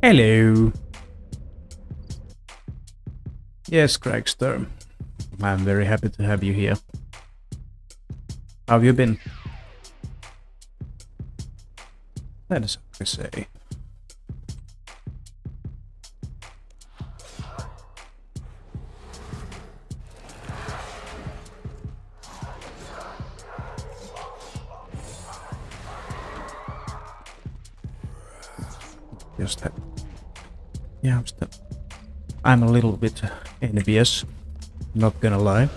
Hello. Yes, Craigster. I'm very happy to have you here. How have you been? That is what I say. Just have... Yeah, I'm a little bit envious, not gonna lie.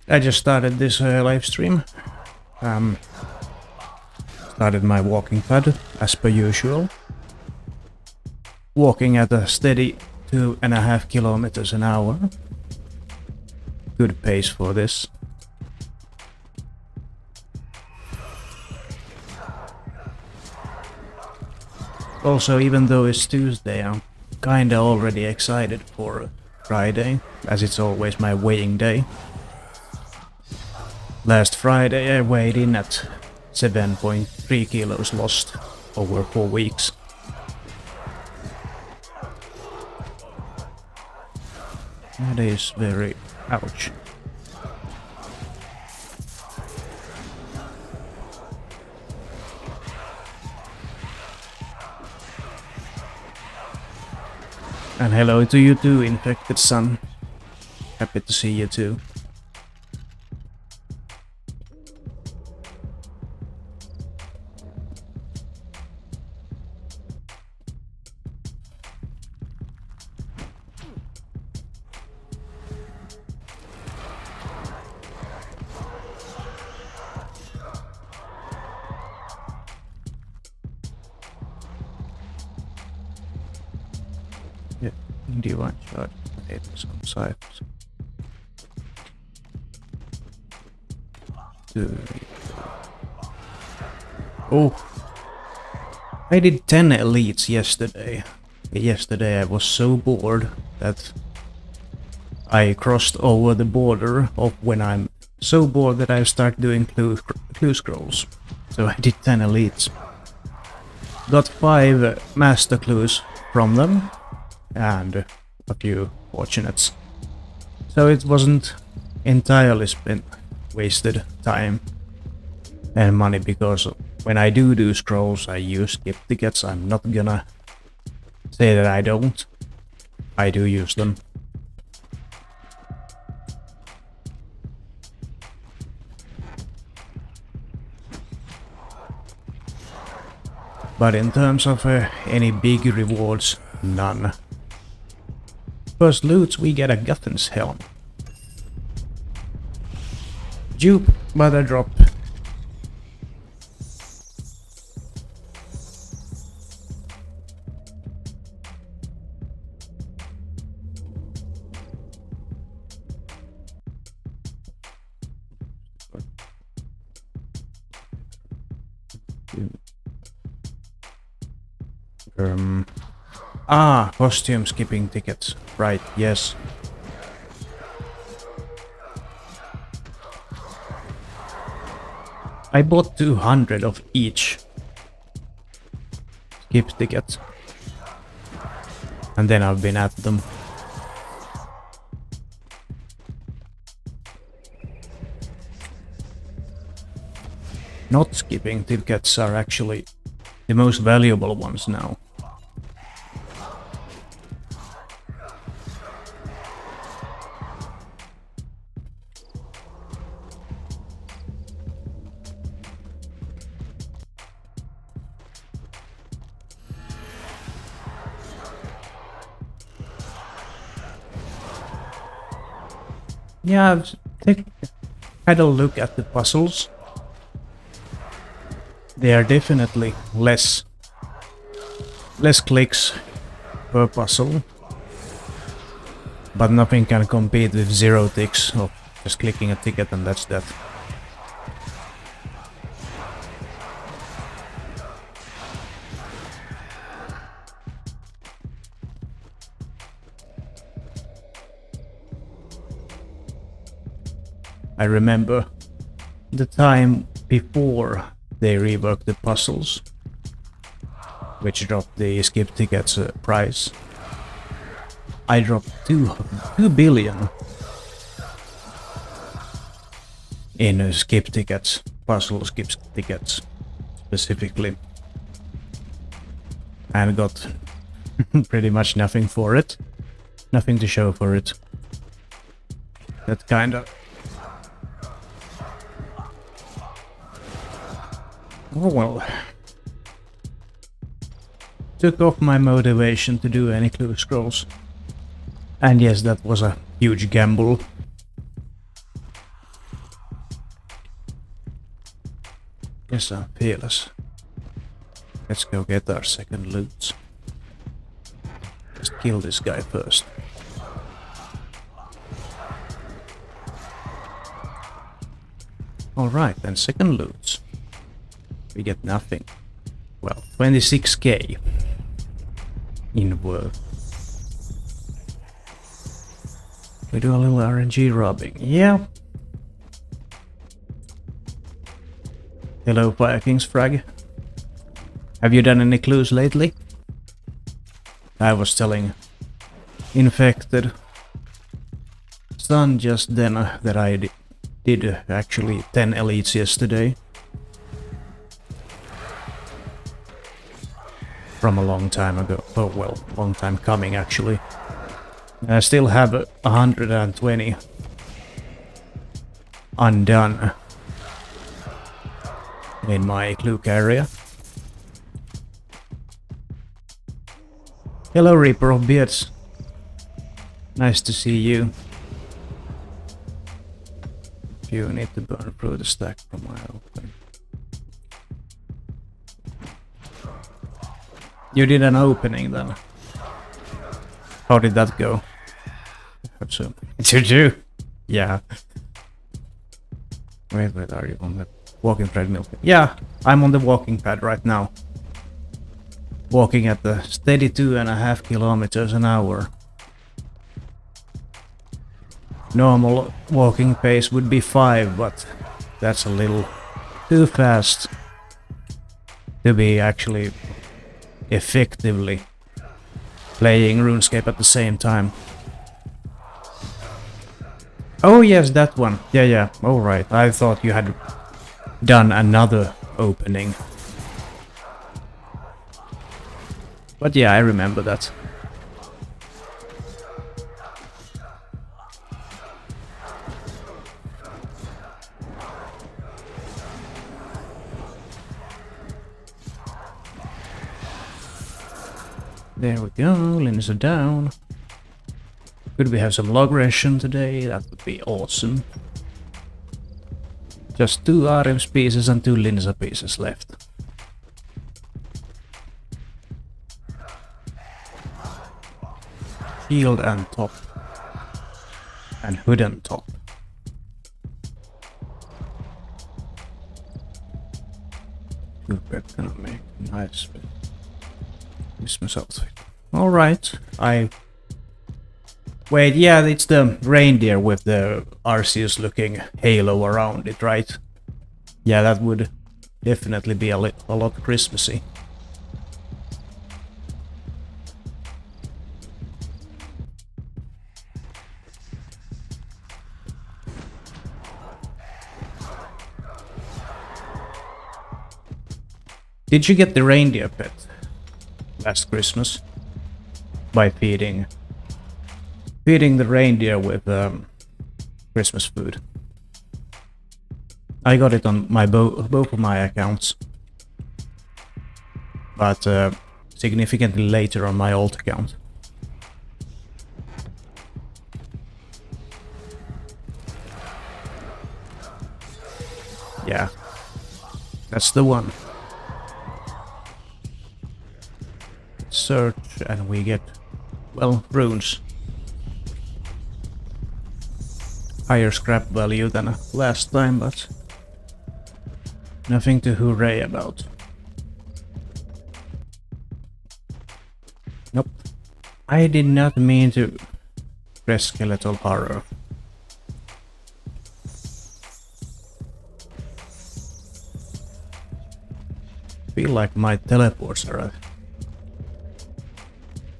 I just started this live stream. Started my walking pad as per usual. Walking at a steady 2.5 kilometers an hour. Good pace for this. Also, even though it's Tuesday, I'm kinda already excited for Friday, as it's always my weighing day. Last Friday I weighed in at 7.3 kilos lost over 4 weeks. That is very ouch. And hello to you too, Infected Sun. Happy to see you too. Yeah, divine shard potatoes on cyphers. Oh, I did 10 elites yesterday. Yesterday I was so bored that I crossed over the border of when I'm so bored that I start doing clue scrolls. So I did 10 elites. Got 5 master clues from them and a few fortunates. So it wasn't entirely spent wasted time and money, because when I do scrolls I use skip tickets. I'm not gonna say that I don't. I do use them. But in terms of any big rewards, none. First loots, we get a Guthen's helm. Dupe, but a drop. Costume skipping tickets. Right, yes. I bought 200 of each skip ticket. And then I've been at them. Not skipping tickets are actually the most valuable ones now. Yeah, I've had a look at the puzzles. They are definitely less clicks per puzzle, but nothing can compete with 0 ticks of just clicking a ticket and that's that. I remember the time before they reworked the puzzles. which dropped the skip tickets price. I dropped 2 billion in skip tickets, puzzle skip tickets specifically, and got pretty much nothing for it, nothing to show for it. That kinda... Oh well. Took off my motivation to do any clue scrolls. And yes, that was a huge gamble. Yes, I'm fearless. Let's go get our second loot. Just kill this guy first. Alright, then second loot. We get nothing. Well, 26k in worth. We do a little RNG robbing. Yeah. Hello, Fire King's frag. Have you done any clues lately? I was telling Infected Son just then that I did actually 10 elites yesterday. From a long time ago. Oh well, long time coming actually. I still have 120 undone in my Cluke area. Hello, Reaper of Beards. Nice to see you. You need to burn through the stack from my opening. You did an opening then. How did that go? So, did you? Yeah. Wait, are you on the walking treadmill? Yeah, I'm on the walking pad right now. Walking at the steady 2.5 kilometers an hour. Normal walking pace would be 5, but that's a little too fast to be actually effectively playing RuneScape at the same time. Oh yes, that one. Yeah. Alright, I thought you had done another opening. But yeah, I remember that. There we go, Linus are down. Could we have some log ration today? That would be awesome. Just 2 Arims pieces and 2 Linsa pieces left. Shield and top. And hood and top. Super gonna make a nice Christmas outfit. Alright, Wait, yeah, it's the reindeer with the Arceus looking halo around it, right? Yeah, that would definitely be a lot Christmassy. Did you get the reindeer pet last Christmas? By feeding the reindeer with Christmas food. I got it on my both of my accounts, but significantly later on my old account. Yeah, that's the one. Search and we get, well, runes. Higher scrap value than last time, but nothing to hooray about. Nope. I did not mean to press skeletal horror. Feel like my teleports are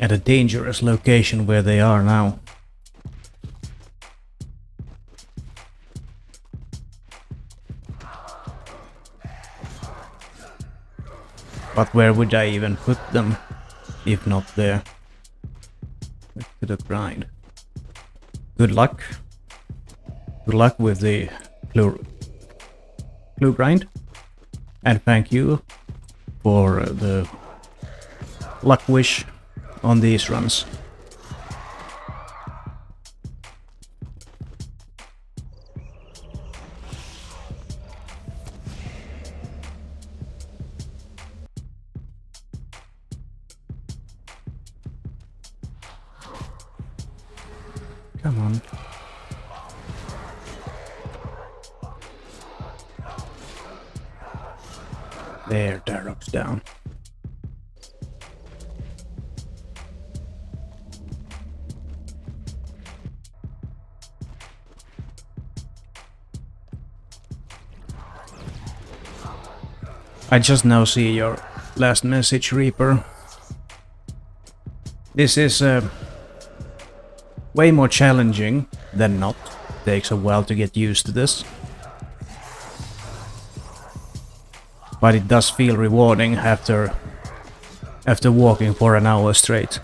at a dangerous location where they are now. But where would I even put them if not there? Back to the grind. Good luck. Good luck with the clue grind. And thank you for the luck wish on these runs. Come on. There, Darrock's down. I just now see your last message, Reaper. This is way more challenging than not. Takes a while to get used to this. But it does feel rewarding after walking for an hour straight.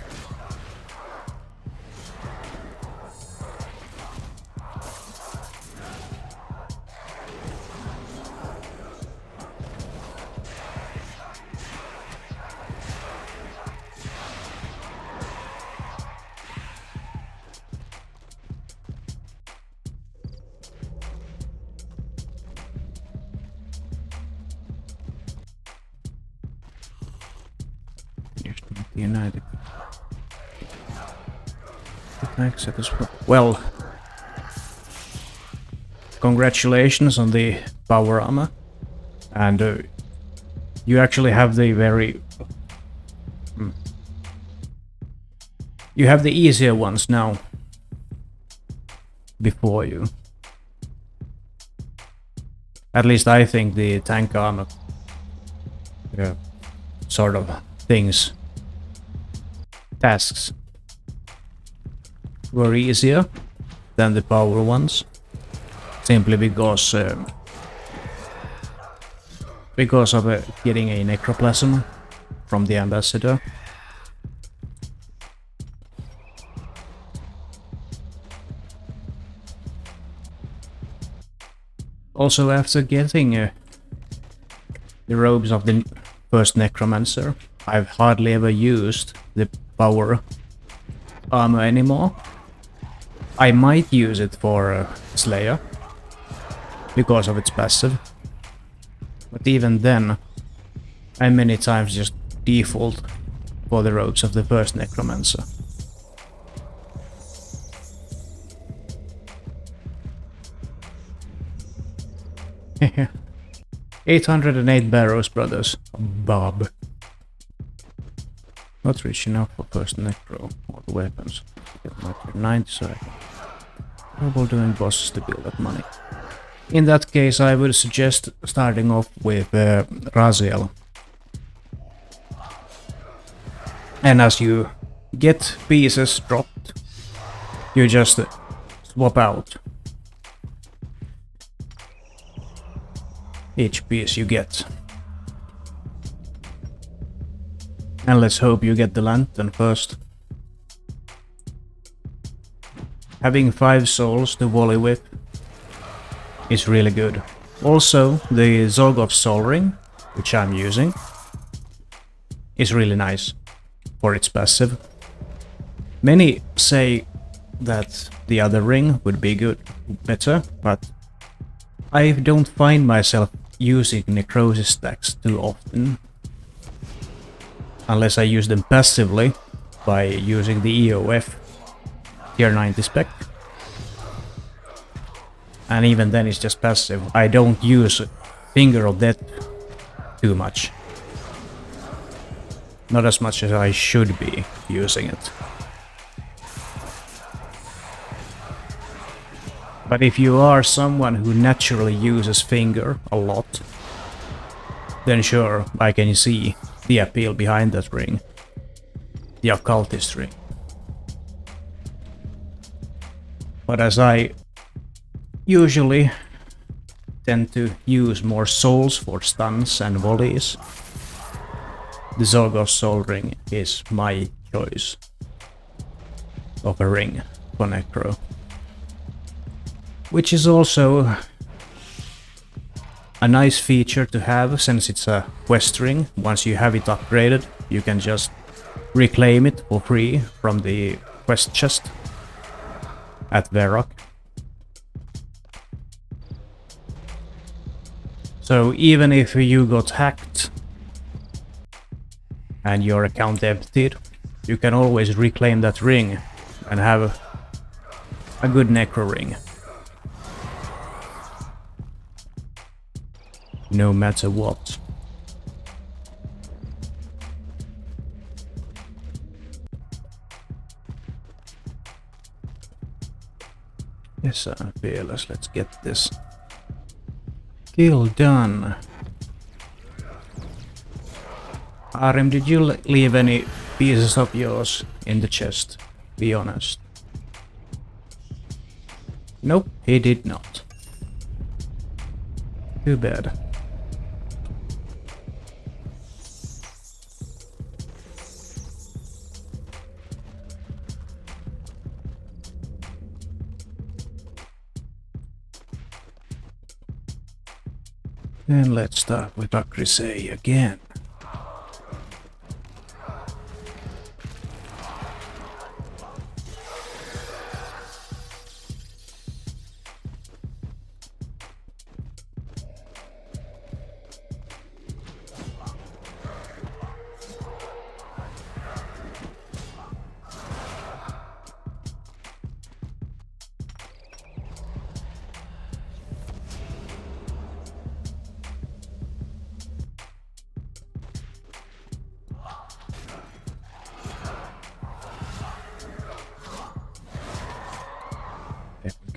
United. Exit as well. Congratulations on the power armor, and you actually have the very you have the easier ones now before you. At least I think the tank armor sort of things, tasks were easier than the power ones, simply because of getting a necroplasm from the ambassador. Also, after getting the robes of the first necromancer, I've hardly ever used the power armor anymore. I might use it for Slayer because of its passive, but even then I many times just default for the robes of the first necromancer. Hehe. 808 barrows, brothers. Bob. Not rich enough for first necro or the weapons. Get my 90 so I can trouble doing bosses to build up money. In that case, I would suggest starting off with Raziel. And as you get pieces dropped, you just swap out each piece you get. And let's hope you get the lantern first. Having 5 souls to volley with is really good. Also, the Zolgoth Soul Ring, which I'm using, is really nice for its passive. Many say that the other ring would be better, but I don't find myself using necrosis stacks too often. Unless I use them passively by using the EOF tier 90 spec. And even then it's just passive. I don't use Finger of Death too much. Not as much as I should be using it. But if you are someone who naturally uses Finger a lot, then sure, I can see the appeal behind that ring. the occultist ring. But as I usually tend to use more souls for stuns and volleys, the Zorgos Soul Ring is my choice of a ring for Necro. Which is also a nice feature to have, since it's a quest ring. Once you have it upgraded, you can just reclaim it for free from the quest chest at Varrock. So even if you got hacked and your account emptied, you can always reclaim that ring and have a good Necro ring. No matter what. Yes, I'm fearless. Let's get this kill done. Arim, did you leave any pieces of yours in the chest? Be honest. Nope, he did not. Too bad. And let's start with Akrisei again.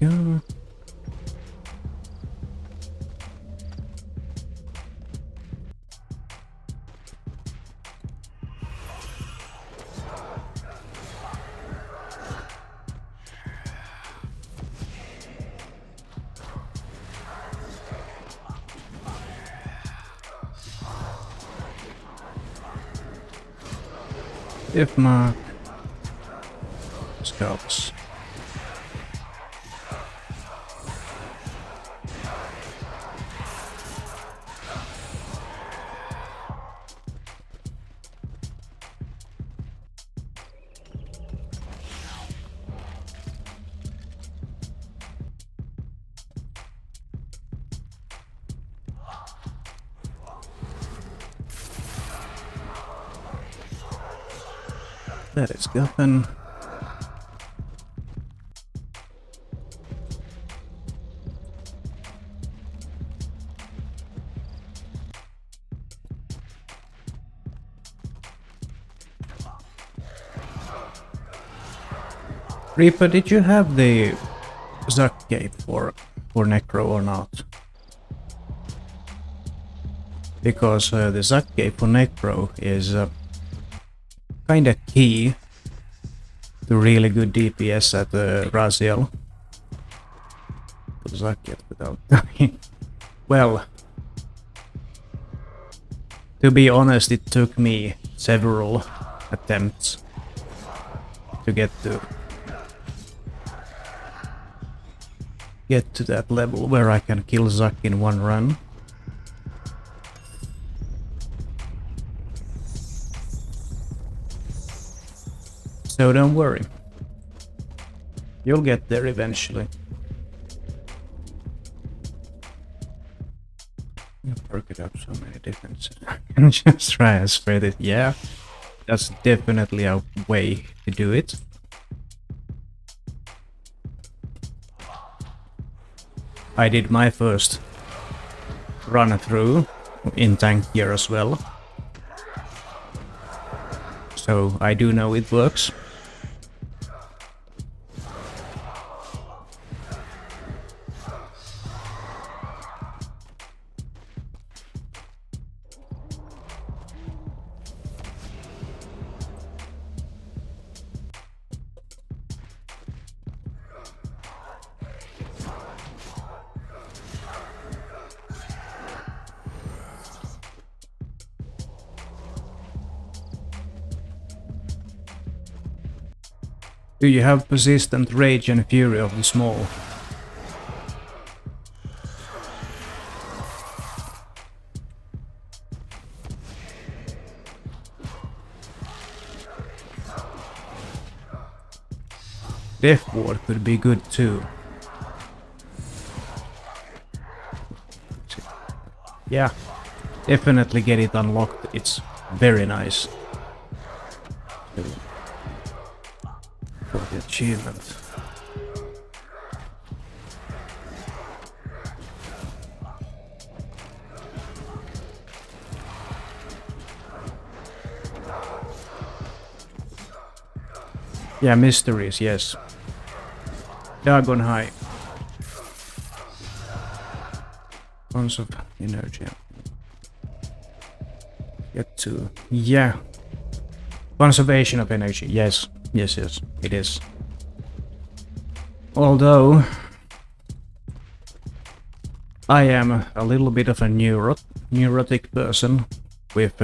There we go. If mark scouts. That is gotten. Reaper, did you have the Zuck Cape for Necro or not? Because the Zuck Cape for Necro is kinda key to really good DPS at Raziel. Zuck Cape without dying. Well, to be honest, it took me several attempts to get to that level where I can kill Zuck in one run. So don't worry. You'll get there eventually. You perk it up so many defenses. I can just try and spread it. Yeah, that's definitely a way to do it. I did my first run through in tank gear as well. So I do know it works. Do you have persistent rage and fury of the small? Death Ward could be good too. Yeah, definitely get it unlocked. It's very nice. For the achievement. Yeah, mysteries, yes. Dagon High. Tons of energy. Get to... yeah. Conservation of energy, yes. Yes, it is. Although... I am a little bit of a neurotic person with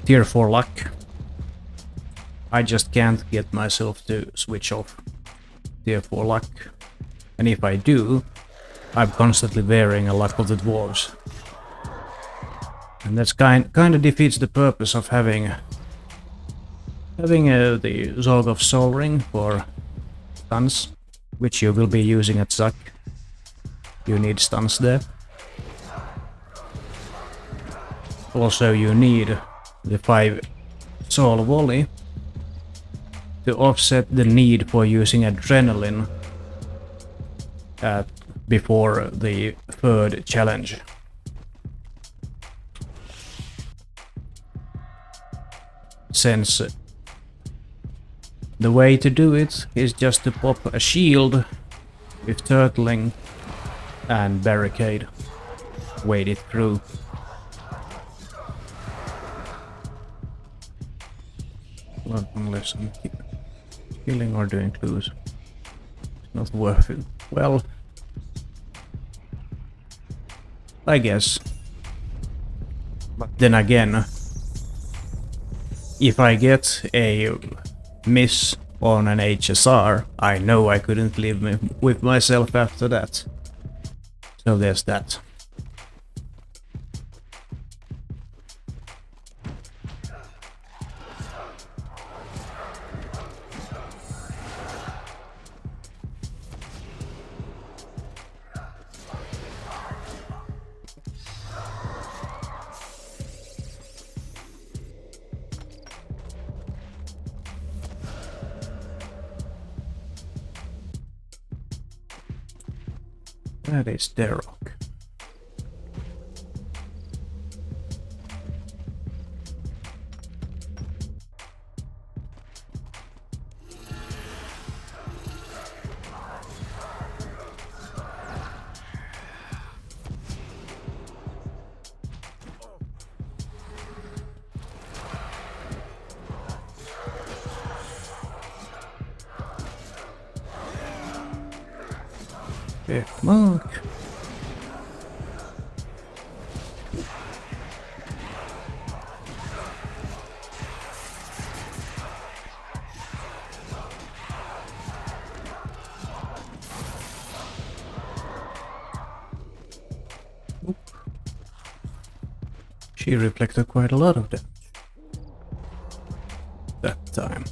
tier 4 luck. I just can't get myself to switch off tier 4 luck. And if I do, I'm constantly wearing a luck of the dwarves. And that's kinda defeats the purpose of having the Zog of Soul Ring for stuns, which you will be using at Zac. You need stuns there. Also you need the 5 Soul Volley to offset the need for using Adrenaline before the 3rd challenge. Since the way to do it is just to pop a shield with Turtling and Barricade. Wait it through. Well, unless I'm killing or doing clues. It's not worth it. Well, I guess. But then again, if I get a miss on an HSR, I know I couldn't live with myself after that. So there's that. That is Derrock. Fifth mark. She reflected quite a lot of damage that time.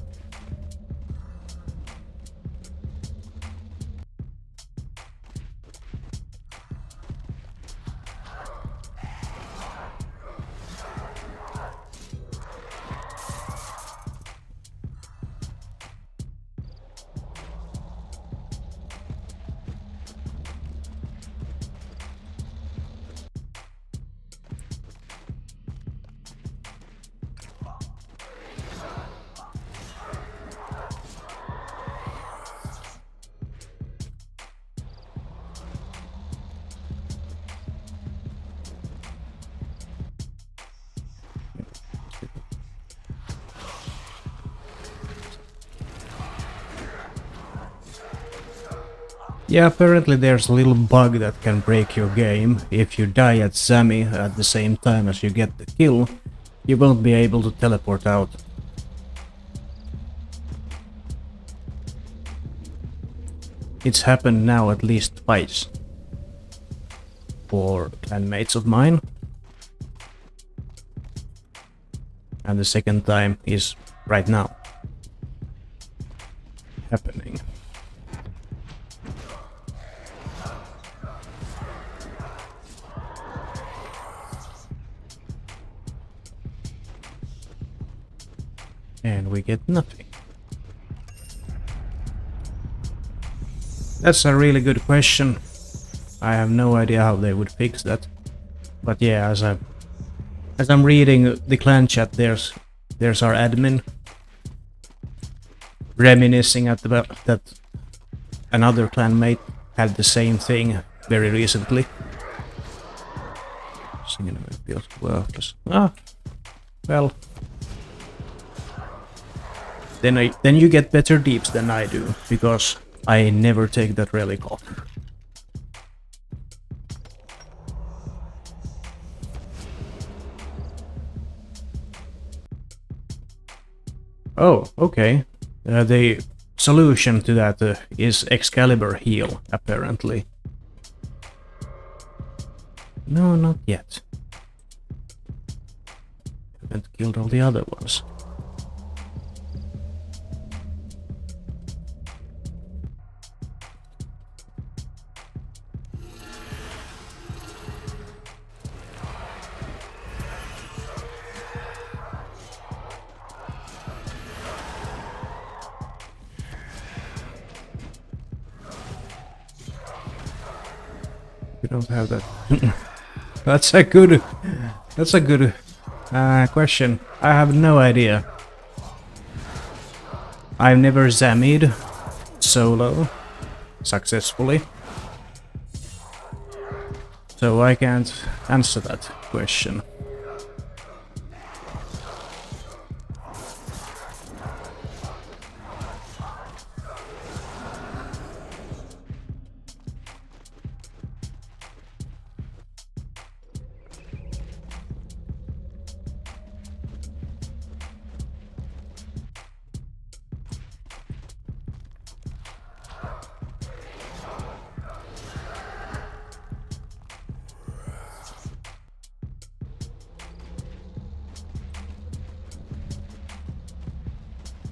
Yeah, apparently there's a little bug that can break your game. If you die at Sammy at the same time as you get the kill, you won't be able to teleport out. It's happened now at least twice. For clanmates of mine. And the second time is right now. Happening. And we get nothing. That's a really good question. I have no idea how they would fix that. But yeah, as I'm reading the clan chat, there's our admin reminiscing at that another clanmate had the same thing very recently. Singing feels worthless. Ah, well. Then you get better deeps than I do, because I never take that relic off. Oh, okay. The solution to that is Excalibur heal, apparently. No, not yet. Haven't killed all the other ones. You don't have that. That's a good question. I have no idea. I've never zammied solo successfully, so I can't answer that question.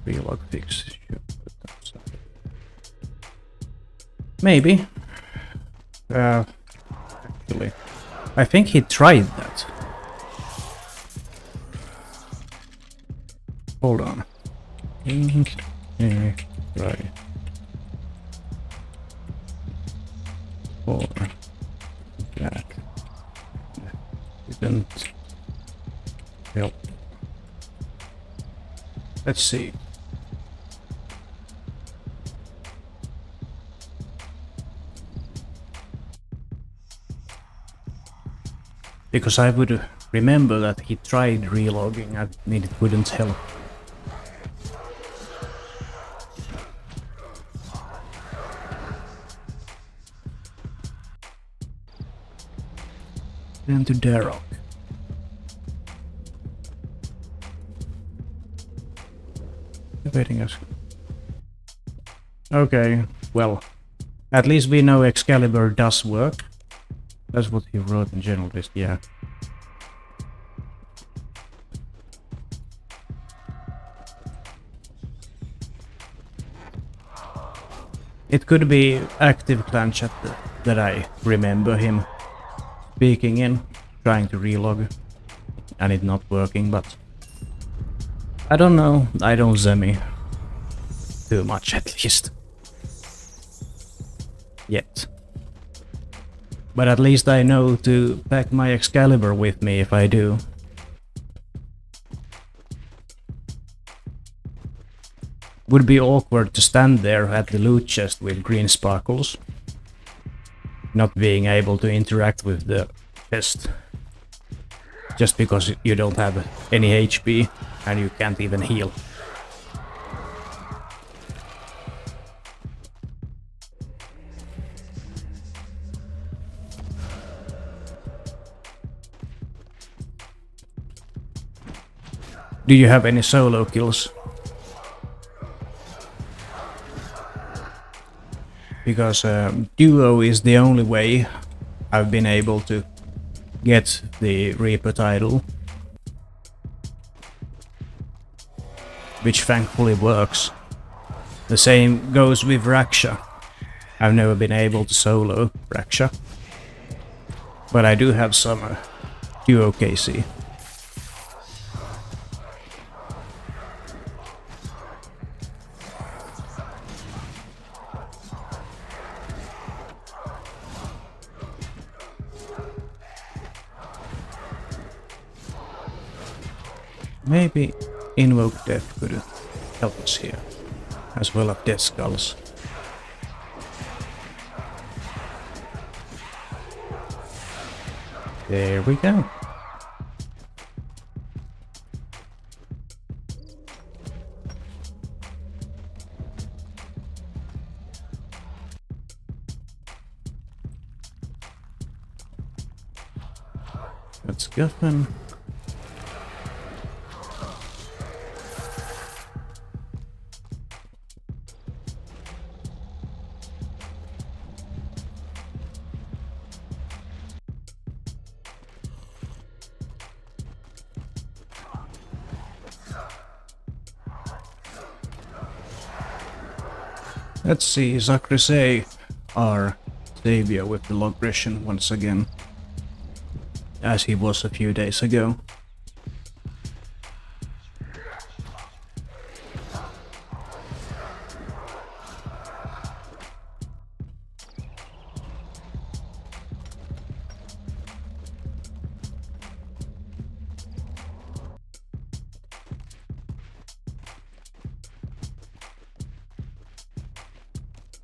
Relog fix. Maybe. Actually, I think he tried that. Hold on. Right. Or that didn't help. Let's see. Because I would remember that he tried relogging and it wouldn't help. Then to Darrock. Waiting us. Okay, well, at least we know Excalibur does work. That's what he wrote in general list, yeah. It could be active clan chat that I remember him speaking in, trying to relog, and it not working, but I don't know, I don't zemi too much at least. Yet. But at least I know to pack my Excalibur with me if I do. Would be awkward to stand there at the loot chest with green sparkles, not being able to interact with the chest, just because you don't have any HP and you can't even heal. Do you have any solo kills? because duo is the only way I've been able to get the Reaper title, which thankfully works. The same goes with Raksha. I've never been able to solo Raksha, but I do have some duo KC. Maybe Invoke Death could help us here, as well as Death Skulls. There we go. That's Guffin. Let's see, Zakrise, our savior with the Logression once again, as he was a few days ago.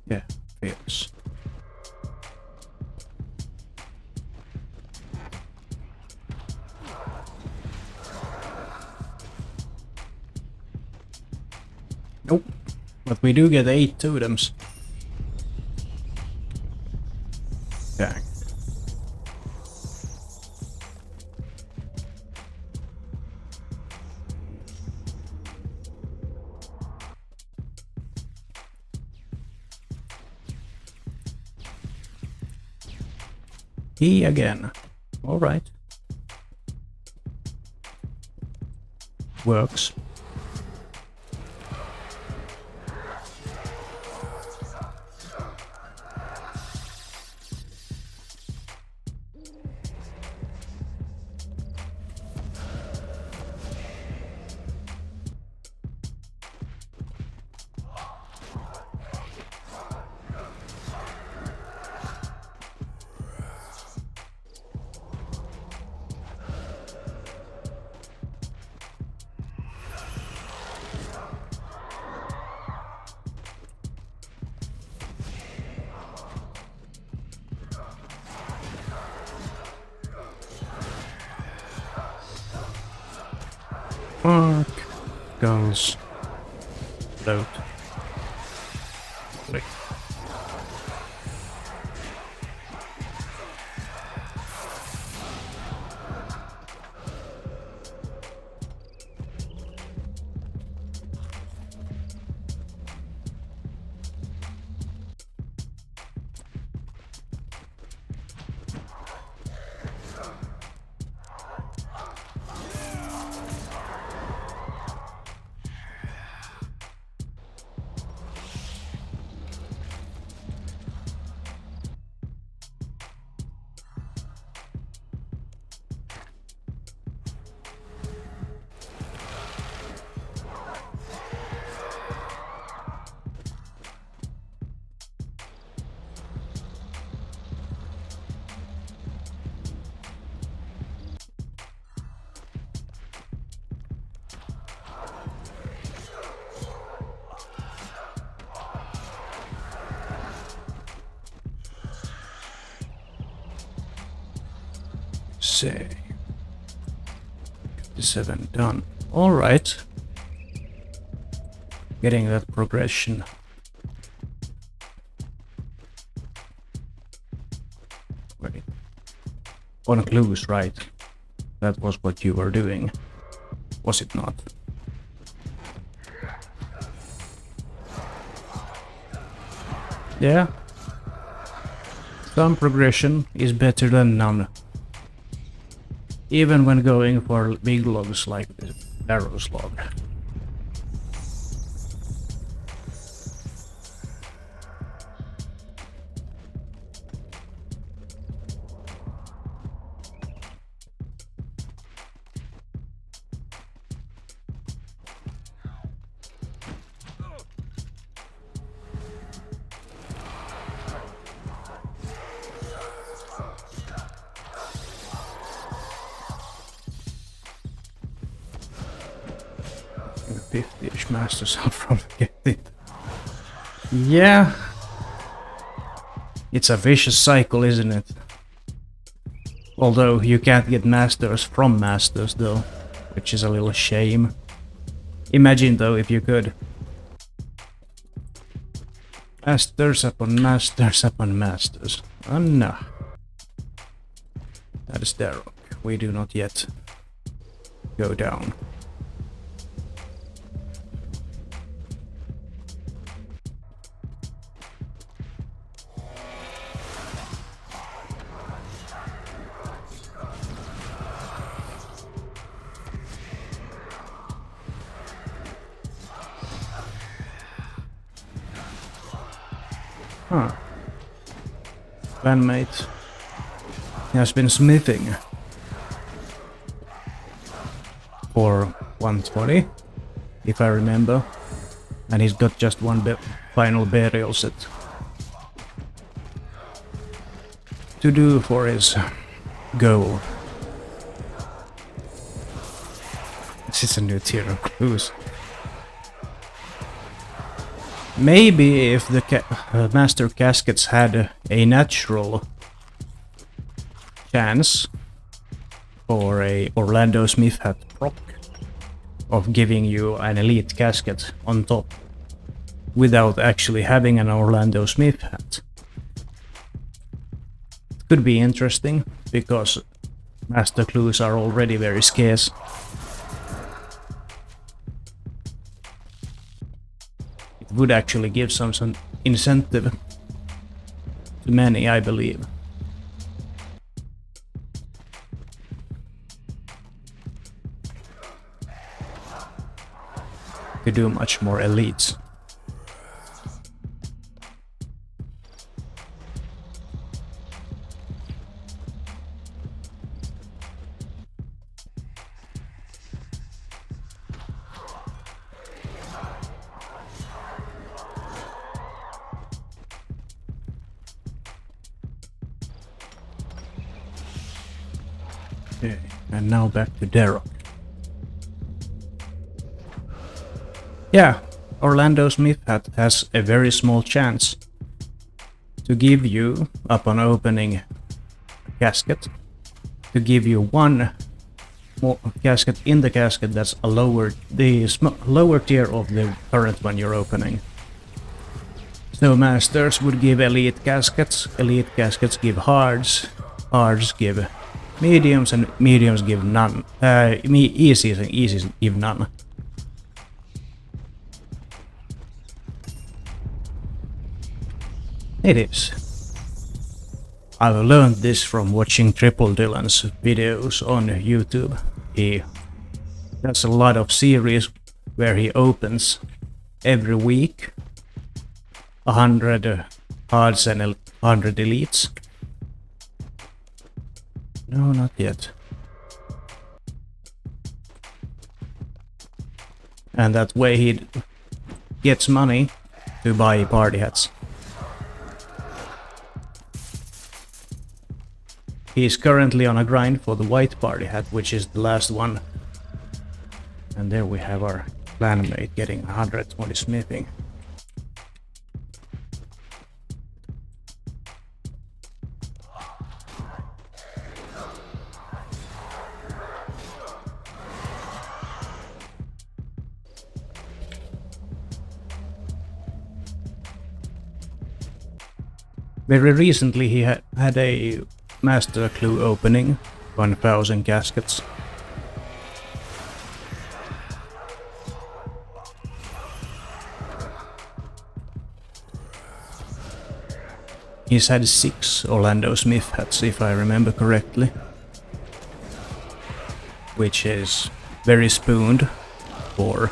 Yeah, fails. Nope, but we do get 8 totems. Dang. He again. Alright. Works. Mark, guns, load. Click. Say 57 done. All right, getting that progression. Wait, on clues, right? That was what you were doing, was it not? Yeah, Some progression is better than none. Even when going for big logs like the Barrows log. The 50-ish masters out from getting it. Yeah. It's a vicious cycle, isn't it? Although you can't get masters from masters though, which is a little shame. Imagine though if you could. Masters upon masters upon masters. Oh no. That is their rock. We do not yet go down. Huh. Bandmate has been smithing for 120, if I remember, and he's got just one final burial set to do for his goal. This is a new tier of clues. Maybe if the Master Caskets had a natural chance for a Orlando Smith hat proc of giving you an elite casket on top without actually having an Orlando Smith hat. It could be interesting because master clues are already very scarce. Would actually give some incentive to many, I believe. To do much more elites. Okay, and now back to Derek. Yeah, Orlando Smith hat has a very small chance to give you, upon opening a casket, to give you one more casket in the casket that's a lower tier of the current one you're opening. So masters would give elite caskets give hards, hards give mediums, and mediums give none. Easies and easies give none. It is. I've learned this from watching Triple Dylan's videos on YouTube. He does a lot of series where he opens every week 100 hards and 100 elites. No, not yet. And that way he gets money to buy party hats. He is currently on a grind for the white party hat, which is the last one. And there we have our clanmate getting 120 smithing. Very recently he had a master clue opening, 1000 caskets. he's had 6 Orlando Smith hats, if I remember correctly. Which is very spooned for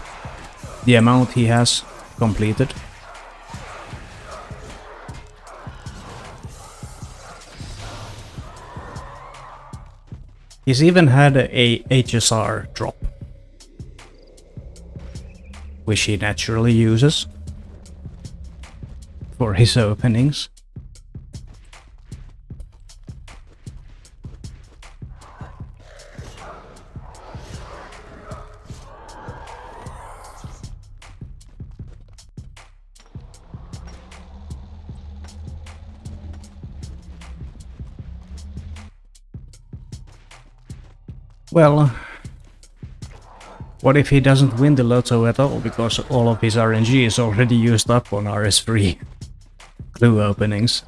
the amount he has completed. He's even had a HSR drop, which he naturally uses for his openings. Well, what if he doesn't win the lotto at all because all of his RNG is already used up on RS3 clue openings?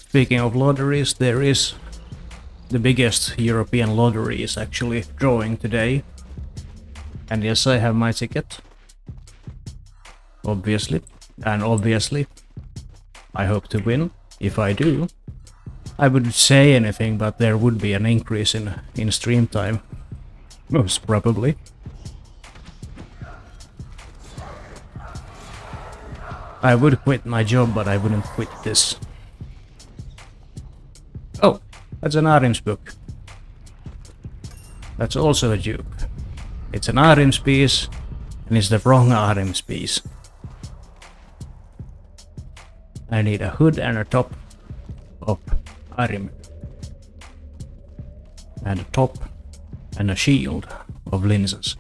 Speaking of lotteries, there is the biggest European lottery is actually drawing today. And yes, I have my ticket. Obviously. And obviously, I hope to win. If I do, I wouldn't say anything, but there would be an increase in stream time. Most probably. I would quit my job, but I wouldn't quit this. Oh, that's an Arim's book. That's also a dupe. It's an Arim's piece, and it's the wrong Arim's piece. I need a hood and a top of Arim. And a top and a shield of lenses.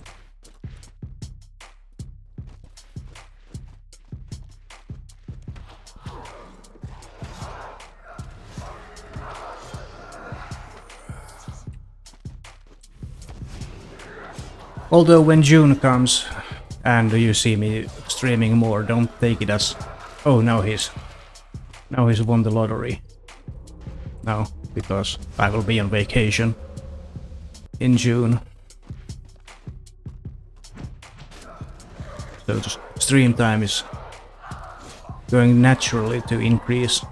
Although when June comes and you see me streaming more, don't take it as, oh, now he's won the lottery. No, because I will be on vacation in June. So the stream time is going naturally to increase.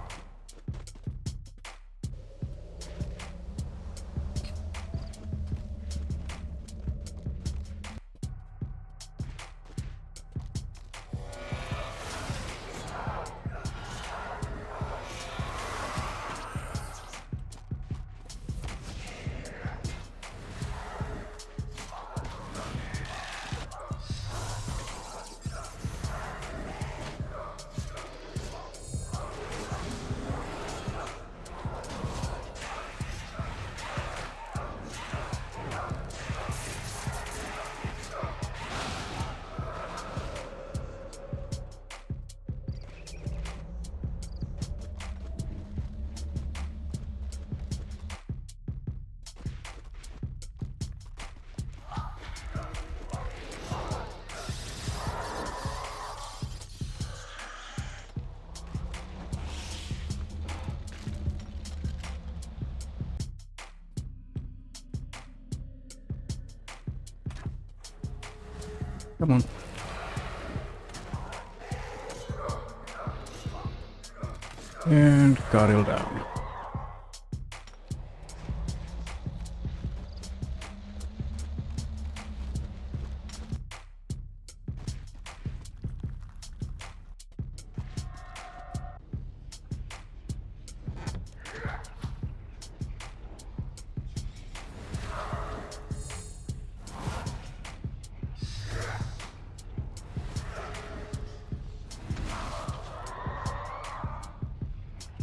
Come on. And Karil down.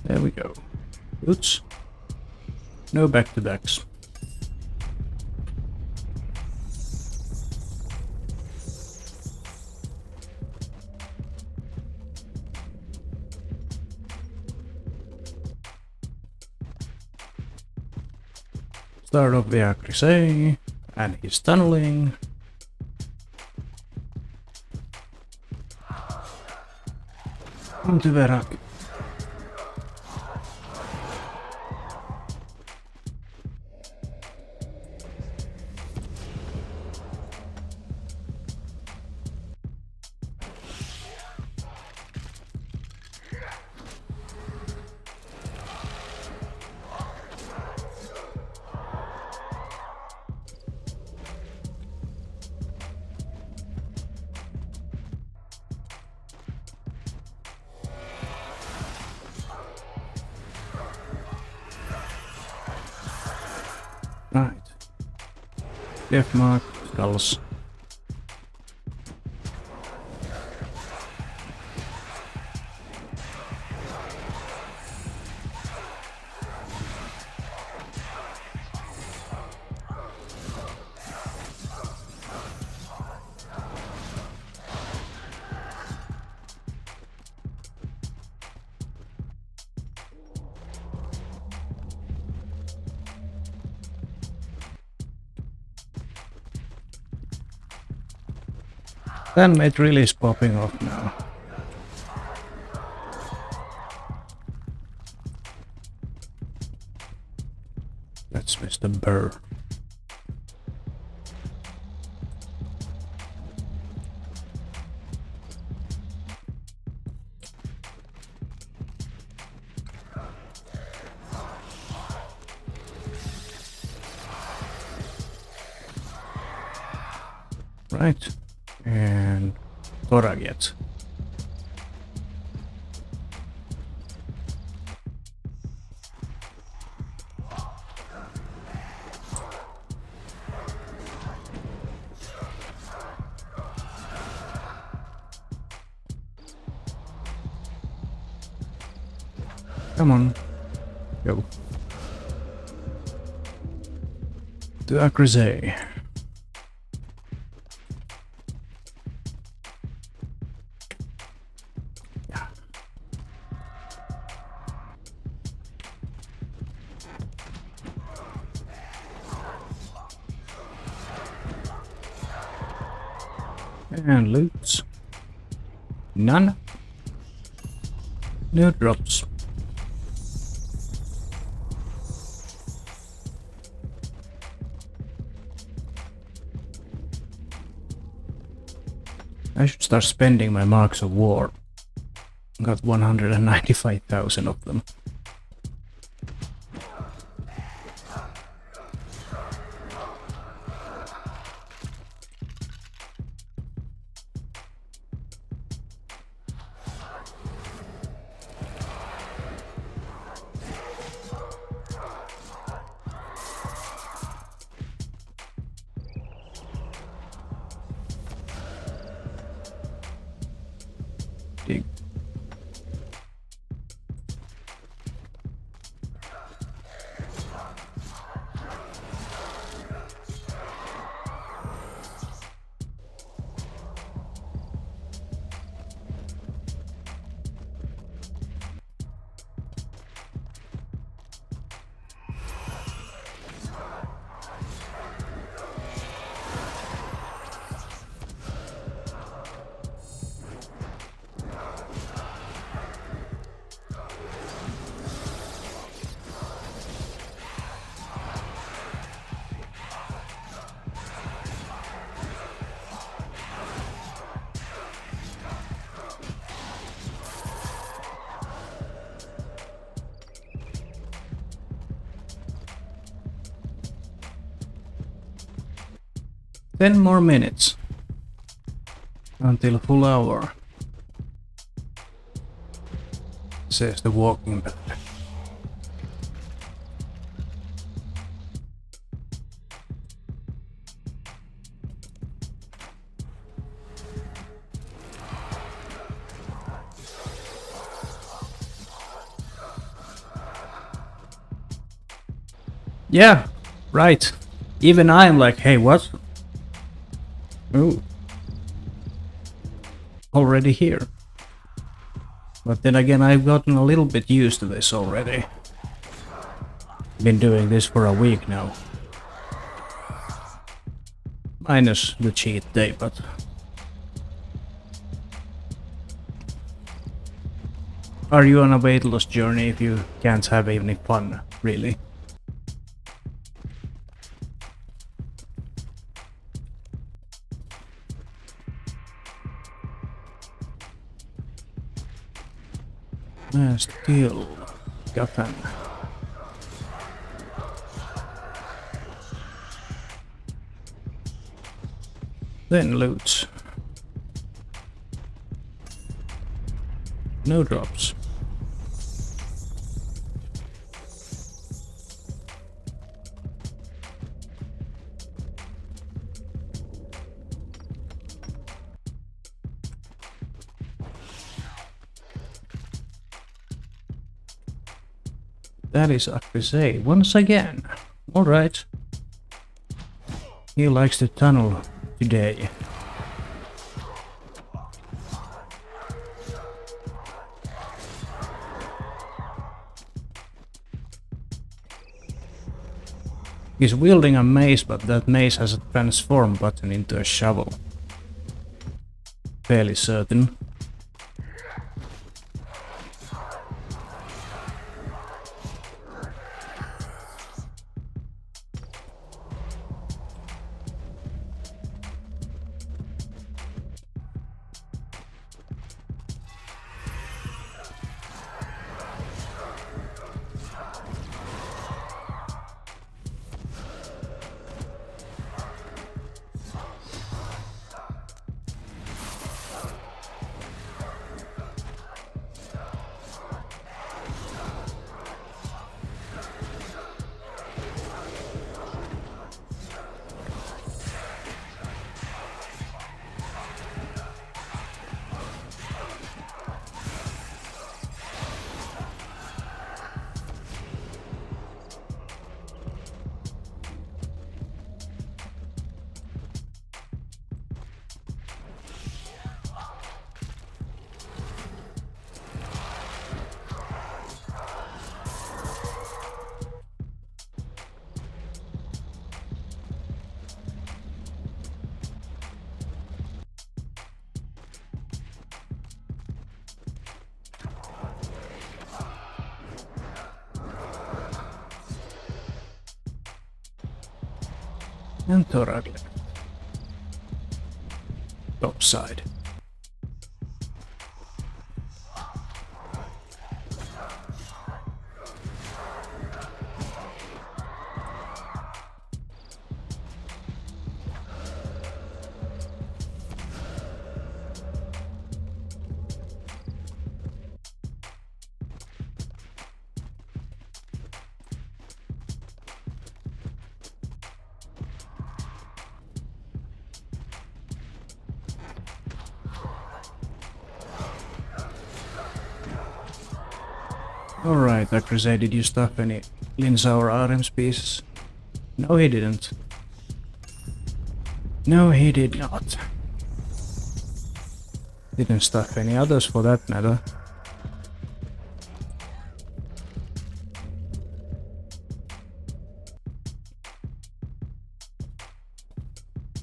There we go. Oops. No back-to-backs. Start off the Acrisay, and he's tunneling. On to Verak. Right. Death mark, skulls. Then it really is popping off now. That's Mr. Burr. Right. And Toraget. Come on. Go. To Acrisay. And loots. None. No drops. I should start spending my marks of war. Got 195,000 of them. Dig. Ten more minutes until full hour, says the walking pad. Yeah, right. Even I'm like, hey, what? Oh. Already here. But then again, I've gotten a little bit used to this already. Been doing this for a week now. Minus the cheat day, but... Are you on a weight loss journey if you can't have any fun, really? Still, Gotham. Then loot. No drops. That is Akrise once again. Alright. He likes to tunnel today. He's wielding a mace, but that mace has a transform button into a shovel. Fairly certain. And Thoragle. Top side. Alright, Akrise, did you stuff any Linsa or Arem's pieces? No, he didn't. No, he did not. Didn't stuff any others for that matter.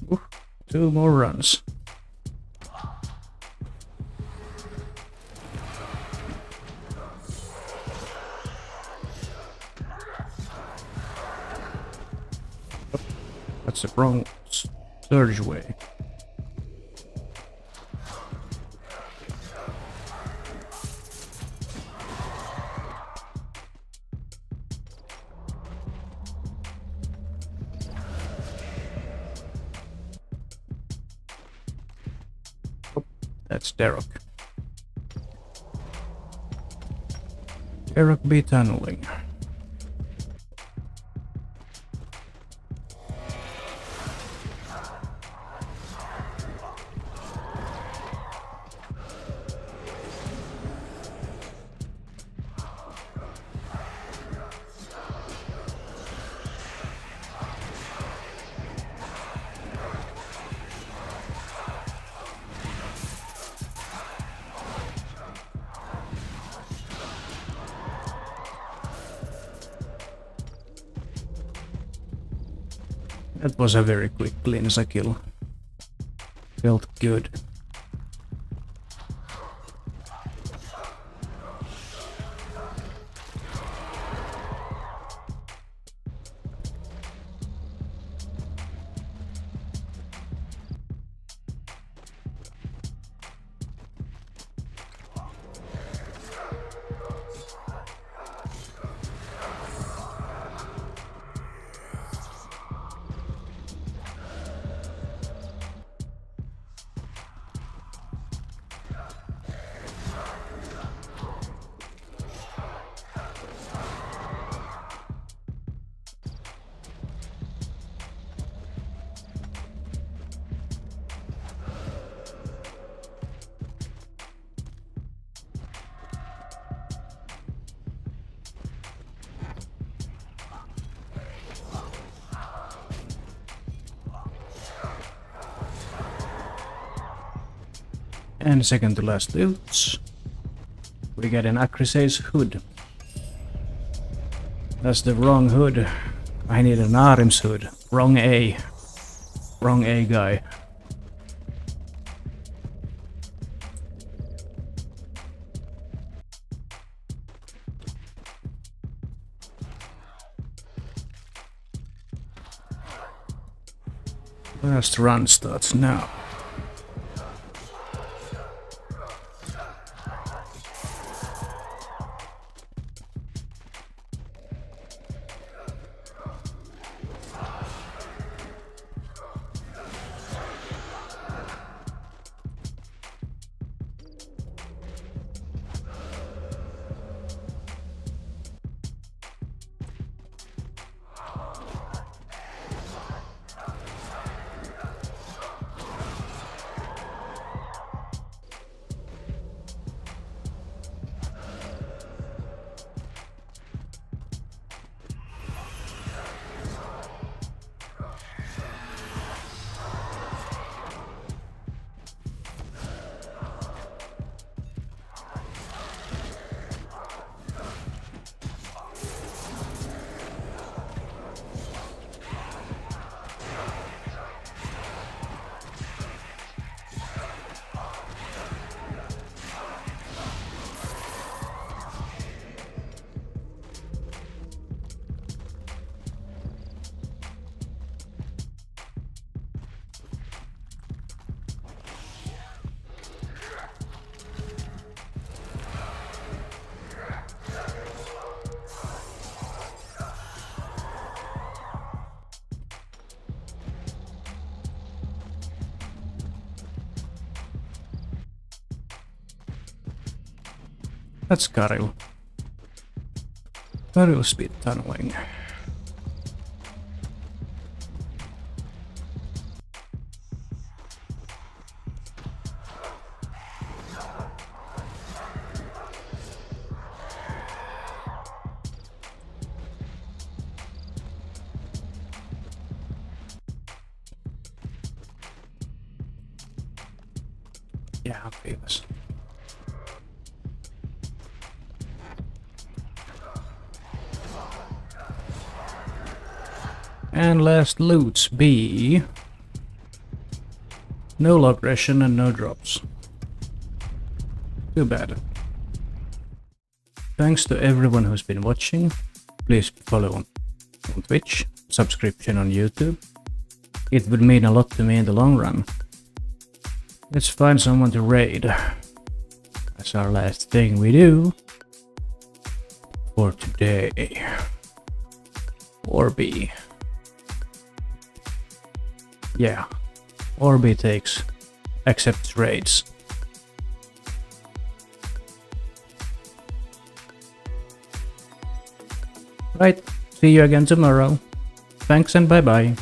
Ooh, 2 more runs. That's the wrong surge way. Oh, that's Derek. Derek be tunneling. That was a very quick Linsa kill. Felt good. And second to last loot, we get an Acrisae's hood. That's the wrong hood. I need an Arim's hood. Wrong A. Wrong A guy. Last run starts now. That's Karil. Karil speed tunneling. Yeah, I'm famous. And last loots be no aggression and no drops. Too bad. Thanks to everyone who's been watching. Please follow on Twitch, subscription on YouTube. It would mean a lot to me in the long run. Let's find someone to raid. That's our last thing we do for today. Orby. Yeah, Orby accepts raids. Right, see you again tomorrow. Thanks and bye bye.